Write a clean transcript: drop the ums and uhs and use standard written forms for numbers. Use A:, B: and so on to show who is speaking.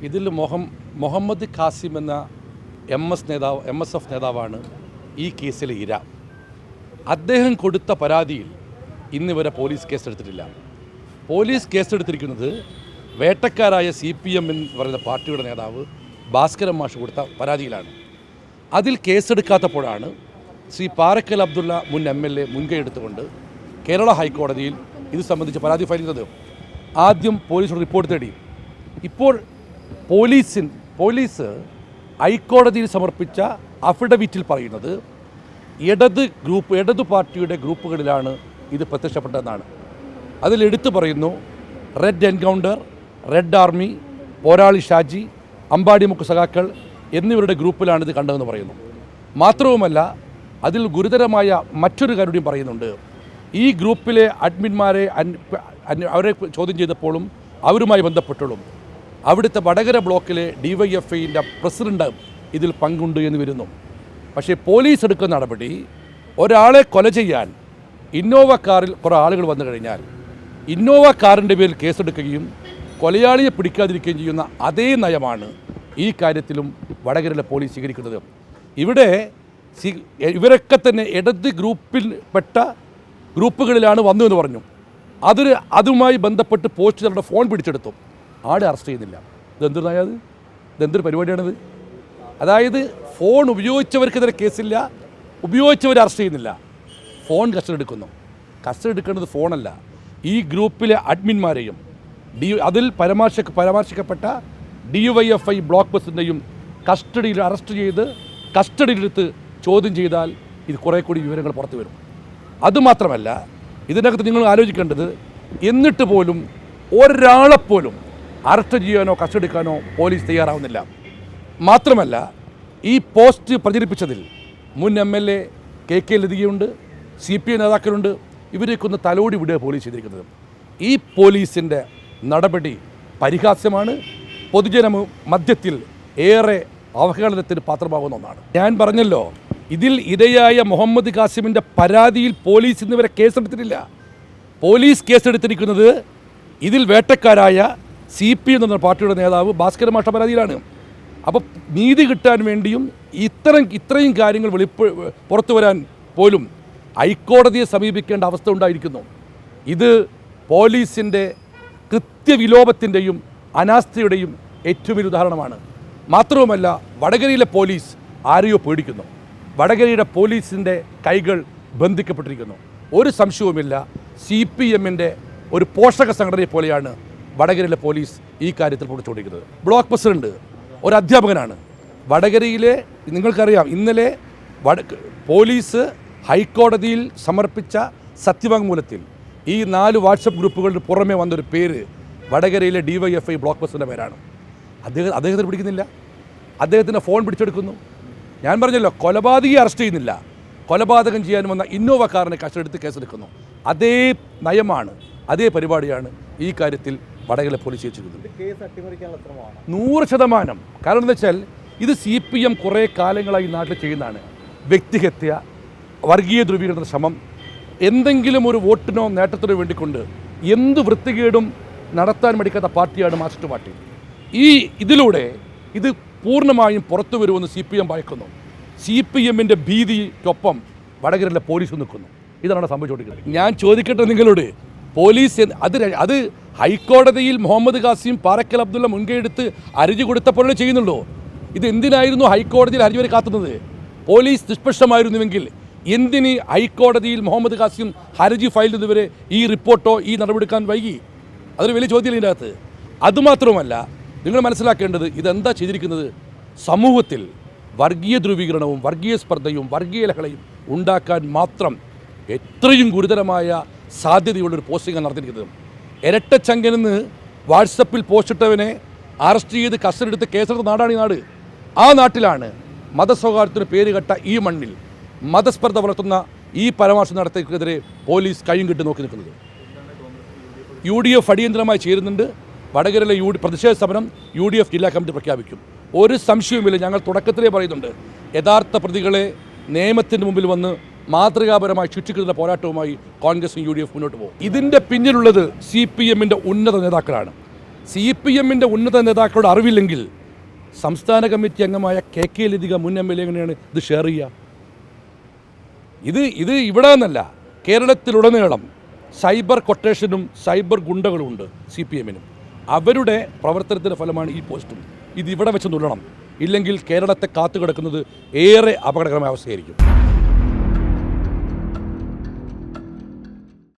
A: ഇതിൽ മുഹമ്മദ് ഖാസിം എന്ന MSF നേതാവാണ് ഈ കേസിലെ ഇര. അദ്ദേഹം കൊടുത്ത പരാതിയിൽ ഇന്ന് വരെ പോലീസ് കേസെടുത്തിട്ടില്ല. പോലീസ് കേസെടുത്തിരിക്കുന്നത് വേട്ടക്കാരായ CPM എന്ന് പറയുന്ന പാർട്ടിയുടെ നേതാവ് ഭാസ്കരൻ മാഷ് കൊടുത്ത പരാതിയിലാണ്. അതിൽ കേസെടുക്കാത്തപ്പോഴാണ് ശ്രീ പാറക്കൽ അബ്ദുള്ള മുൻ MLA മുൻകൈ എടുത്തുകൊണ്ട് കേരള ഹൈക്കോടതിയിൽ ഇത് സംബന്ധിച്ച് പരാതി ഫയൽ ചെയ്തത്. ആദ്യം പോലീസിനോട് റിപ്പോർട്ട് തേടി. ഇപ്പോൾ പോലീസ് ഹൈക്കോടതിയിൽ സമർപ്പിച്ച അഫിഡവിറ്റിൽ പറയുന്നത് ഇടതു പാർട്ടിയുടെ ഗ്രൂപ്പുകളിലാണ് ഇത് പ്രത്യക്ഷപ്പെട്ടതെന്നാണ്. അതിലെടുത്തു പറയുന്നു റെഡ് എൻകൗണ്ടർ, റെഡ് ആർമി, പോരാളി ഷാജി, അമ്പാടിമുക്ക് സഖാക്കൾ എന്നിവരുടെ ഗ്രൂപ്പിലാണ് ഇത് കണ്ടതെന്ന് പറയുന്നു. മാത്രവുമല്ല, അതിൽ ഗുരുതരമായ മറ്റൊരു കാര്യവും പറയുന്നുണ്ട്. ഈ ഗ്രൂപ്പിലെ അഡ്മിന്മാരെ അവരെ ചോദ്യം ചെയ്തപ്പോഴും അവരുമായി ബന്ധപ്പെട്ടുള്ളൂ അവിടുത്തെ വടകര ബ്ലോക്കിലെ DYFIൻ്റെ പ്രസിഡന്റ് ഇതിൽ പങ്കുണ്ട് എന്ന് വരുന്നു. പക്ഷേ പോലീസ് എടുക്കുന്ന നടപടി, ഒരാളെ കൊല ചെയ്യാൻ ഇന്നോവ കാറിൽ കുറേ ആളുകൾ വന്നു കഴിഞ്ഞാൽ ഇന്നോവ കാറിൻ്റെ പേരിൽ കേസെടുക്കുകയും കൊലയാളിയെ പിടിക്കാതിരിക്കുകയും ചെയ്യുന്ന അതേ നയമാണ് ഈ കാര്യത്തിലും വടകരയിലെ പോലീസ് സ്വീകരിക്കുന്നത്. ഇവിടെ ഇവരൊക്കെ തന്നെ ഇടത് ഗ്രൂപ്പിൽപ്പെട്ട ഗ്രൂപ്പുകളിലാണ് വന്നു എന്ന് പറഞ്ഞു. അതുമായി ബന്ധപ്പെട്ട് പോസ്റ്റ് ചെയ്തവരുടെ ഫോൺ പിടിച്ചെടുത്തു. ആടെ അറസ്റ്റ് ചെയ്യുന്നില്ല. ഇതെന്തൊരു നയത്? ഇതെന്തൊരു പരിപാടിയാണിത്? അതായത് ഫോൺ ഉപയോഗിച്ചവർക്കെതിരെ കേസില്ല, ഉപയോഗിച്ചവർ അറസ്റ്റ് ചെയ്യുന്നില്ല, ഫോൺ കസ്റ്റഡി എടുക്കുന്നു. കസ്റ്റഡി എടുക്കേണ്ടത് ഫോണല്ല, ഈ ഗ്രൂപ്പിലെ അഡ്മിന്മാരെയും അതിൽ പരാമർശിക്കപ്പെട്ട DYFI ബ്ലോക്ക് പ്രസിഡന്റിനെയും കസ്റ്റഡിയിൽ അറസ്റ്റ് ചെയ്ത് കസ്റ്റഡിയിലെടുത്ത് ചോദ്യം ചെയ്താൽ ഇത് കുറേ കൂടി വിവരങ്ങൾ പുറത്തു വരും. അതുമാത്രമല്ല, ഇതിനകത്ത് നിങ്ങൾ ആലോചിക്കേണ്ടത്, എന്നിട്ട് പോലും ഒരാളെപ്പോലും അറസ്റ്റ് ചെയ്യാനോ കസ്റ്റഡി എടുക്കാനോ പോലീസ് തയ്യാറാവുന്നില്ല. മാത്രമല്ല, ഈ പോസ്റ്റ് പ്രചരിപ്പിച്ചതിൽ മുൻ MLA KK ലതികയുണ്ട്, CPI നേതാക്കളുണ്ട്. ഇവരെക്കൊന്ന് തലോടി വിടുക പോലീസ് ചെയ്തിരിക്കുന്നത്. ഈ പോലീസിൻ്റെ നടപടി പരിഹാസ്യമാണ്, പൊതുജന മധ്യത്തിൽ ഏറെ അവഹേളനത്തിന് പാത്രമാകുന്ന ഒന്നാണ്. ഞാൻ പറഞ്ഞല്ലോ, ഇതിൽ ഇരയായ മുഹമ്മദ് ഖാസിമിൻ്റെ പരാതിയിൽ പോലീസ് ഇന്നുവരെ കേസെടുത്തിട്ടില്ല. പോലീസ് കേസെടുത്തിരിക്കുന്നത് ഇതിൽ വേട്ടക്കാരായ CPM എന്ന പാർട്ടിയുടെ നേതാവ് ഭാസ്കരൻ മാഷ പരാതിയിലാണ്. അപ്പോൾ നീതി കിട്ടാൻ വേണ്ടിയും ഇത്രയും കാര്യങ്ങൾ പുറത്തു വരാൻ പോലും ഹൈക്കോടതിയെ സമീപിക്കേണ്ട അവസ്ഥ ഉണ്ടായിരിക്കുന്നു. ഇത് പോലീസിൻ്റെ കൃത്യവിലോപത്തിൻ്റെയും അനാസ്ഥയുടെയും ഏറ്റവും വലിയ ഉദാഹരണമാണ്. മാത്രവുമല്ല, വടകരയിലെ പോലീസ് ആരെയോ പേടിക്കുന്നു. വടകരയുടെ പോലീസിൻ്റെ കൈകൾ ബന്ധിക്കപ്പെട്ടിരിക്കുന്നു. ഒരു സംശയവുമില്ല, CPMൻ്റെ ഒരു പോഷക സംഘടനയെ പോലെയാണ് വടകരയിലെ പോലീസ് ഈ കാര്യത്തിൽ പൊടിച്ചുകൊണ്ടിരിക്കുന്നത്. ബ്ലോക്ക് പ്രസിഡന്റ് ഒരു അധ്യാപകനാണ്. വടകരയിലെ നിങ്ങൾക്കറിയാം, ഇന്നലെ പോലീസ് ഹൈക്കോടതിയിൽ സമർപ്പിച്ച സത്യവാങ്മൂലത്തിൽ ഈ 4 വാട്സപ്പ് ഗ്രൂപ്പുകളുടെ പുറമെ വന്നൊരു പേര് വടകരയിലെ DYFI ബ്ലോക്ക് പ്രസിഡന്റ് പേരാണ്. അദ്ദേഹത്തിന് പിടിക്കുന്നില്ല, അദ്ദേഹത്തിൻ്റെ ഫോൺ പിടിച്ചെടുക്കുന്നു. ഞാൻ പറഞ്ഞല്ലോ, കൊലപാതകയെ അറസ്റ്റ് ചെയ്യുന്നില്ല, കൊലപാതകം ചെയ്യാൻ വന്ന ഇന്നോവ കാറിനെ കസ്റ്റഡിയെടുത്ത് കേസെടുക്കുന്നു. അതേ നയമാണ്, അതേ പരിപാടിയാണ് ഈ കാര്യത്തിൽ വടകര പോലീസ് ചെയ്തിരിക്കുന്നത്. 100%. കാരണം എന്താ വെച്ചാൽ, ഇത് CPM കുറേ കാലങ്ങളായി നാട്ടിൽ ചെയ്യുന്നതാണ്. വ്യക്തിഹത്യ, വർഗീയ ധ്രുവീകരണ ശ്രമം, എന്തെങ്കിലും ഒരു വോട്ടിനോ നേട്ടത്തിനോ വേണ്ടിക്കൊണ്ട് എന്ത് വൃത്തികേടും നടത്താൻ മടിക്കാത്ത പാർട്ടിയാണ് മാർക്സിസ്റ്റ് പാർട്ടി. ഇതിലൂടെ ഇത് പൂർണ്ണമായും പുറത്തു വരുമെന്ന് CPM ഭയക്കുന്നു. CPMൻ്റെ ഭീതിക്കൊപ്പം വടകരയിലെ പോലീസ് നിൽക്കുന്നു. ഇതാണ് സംഭവിച്ചുകൊണ്ടിരിക്കുന്നത്. ഞാൻ ചോദിക്കട്ടെ നിങ്ങളോട്, പോലീസ് അത് ഹൈക്കോടതിയിൽ മുഹമ്മദ് ഖാസിം പാറക്കൽ അബ്ദുള്ള മുൻകൈ എടുത്ത് ഹർജി കൊടുത്തപ്പോഴേ ചെയ്യുന്നുള്ളൂ. ഇത് എന്തിനായിരുന്നു ഹൈക്കോടതിയിൽ ഹർജി വരെ കാത്തുന്നത്? പോലീസ് നിഷ്പക്ഷമായിരുന്നുവെങ്കിൽ എന്തിന് ഹൈക്കോടതിയിൽ മുഹമ്മദ് ഖാസിം ഹർജി ഫയൽ ചെയ്തവരെ ഈ റിപ്പോർട്ടോ ഈ നടപടിയെടുക്കാൻ വൈകി? അതൊരു വലിയ ചോദ്യം ഇതിൻ്റെ അകത്ത്. അതുമാത്രമല്ല, നിങ്ങൾ മനസ്സിലാക്കേണ്ടത്, ഇതെന്താ ചെയ്തിരിക്കുന്നത്? സമൂഹത്തിൽ വർഗീയ ധ്രുവീകരണവും വർഗീയ സ്പർദ്ധയും വർഗീയ ലഹളയും ഉണ്ടാക്കാൻ മാത്രം എത്രയും ഗുരുതരമായ സാധ്യതയുള്ളൊരു പോസ്റ്റിംഗാണ് നടത്തിയിരിക്കുന്നത്. ഇരട്ടച്ചങ്കനെന്ന് വാട്സപ്പിൽ പോസ്റ്റിട്ടവനെ അറസ്റ്റ് ചെയ്ത് കസ്റ്റഡി എടുത്ത് കേസെടുത്ത നാടാണ് ഈ നാട്. ആ നാട്ടിലാണ് മതസൗഹാർദ്ദത്തിന് പേരുകെട്ട ഈ മണ്ണിൽ മതസ്പർദ്ധ വളർത്തുന്ന ഈ പരാമർശം നടത്തിയതിനെതിരെ പോലീസ് കയ്യും കെട്ടി നോക്കി നിൽക്കുന്നത്. UDF അടിയന്തരമായി ചേരുന്നുണ്ട്. വടകരയിലെ പ്രതിഷേധ സമരം UDF ജില്ലാ കമ്മിറ്റി പ്രഖ്യാപിക്കും. ഒരു സംശയവുമില്ല, ഞങ്ങൾ തുടക്കത്തിലേ പറയുന്നുണ്ട്, യഥാർത്ഥ പ്രതികളെ നിയമത്തിന് മുമ്പിൽ വന്ന് മാതൃകാപരമായി ശിക്ഷിക്കുന്ന പോരാട്ടവുമായി കോൺഗ്രസും UDF മുന്നോട്ട് പോകും. ഇതിൻ്റെ പിന്നിലുള്ളത് CPMൻ്റെ ഉന്നത നേതാക്കളാണ്. CPM-ന്റെ ഉന്നത നേതാക്കളുടെ അറിവില്ലെങ്കിൽ സംസ്ഥാന കമ്മിറ്റി അംഗമായ KK ലതിക മുൻ MLA എങ്ങനെയാണ് ഇത് ഷെയർ ചെയ്യുക? ഇത് ഇവിടെ നിന്നല്ല, കേരളത്തിലുടനീളം സൈബർ കൊട്ടേഷനും സൈബർ ഗുണ്ടകളും ഉണ്ട് CPM-നും. അവരുടെ പ്രവർത്തനത്തിൻ്റെ ഫലമാണ് ഈ പോസ്റ്റും. ഇത് ഇവിടെ വെച്ച് നുള്ളണം, ഇല്ലെങ്കിൽ കേരളത്തെ കാത്തുകിടക്കുന്നത് ഏറെ അപകടകരമായ അവസ്ഥയായിരിക്കും.